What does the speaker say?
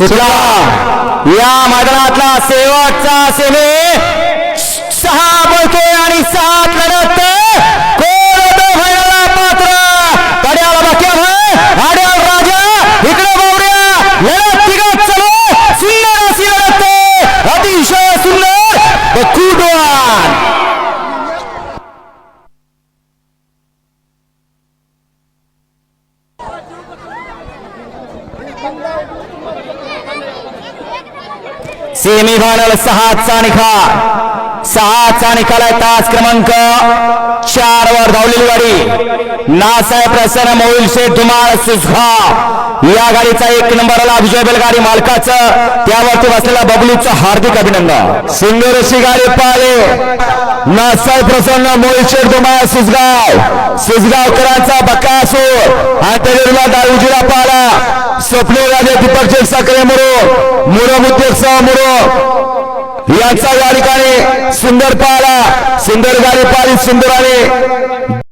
या मैदानातला शेवटचा सेमी 6 बोलतोय आणि 7 लढत कोण व्हायला पात्र कड्याला बाकी आहे आड्याल राजा इकडे बावऱ्या लढत तिघात चालू सुंदर अशी लढत अतिशय सुंदर बकुडवान सेमीफायनल 6चा निकाल आहे तास क्रमांक 4 वर धावलेली गाडी नासाहेब प्रसन्न मोहिल शेठ धुमाळ सुसगाव या गाडीचा 1 नंबरला विजय बैलगाडी मालकाचं त्यावरती बसलेला बबलूचं हार्दिक अभिनंदन। सुंदर अशी गाडी पाहिले नासाहेब प्रसन्न मोहिल शेठ धुमाळ सुसगावकरांचा बकासूर आणि त्याला दारूजीला पाहिला स्वप्ने राजे दीपक जगसाकरे मुरो मुद्देकसह मुरो यांचा या ठिकाणी सुंदर पाहिला सुंदर गाडी पाहिली सुंदर आले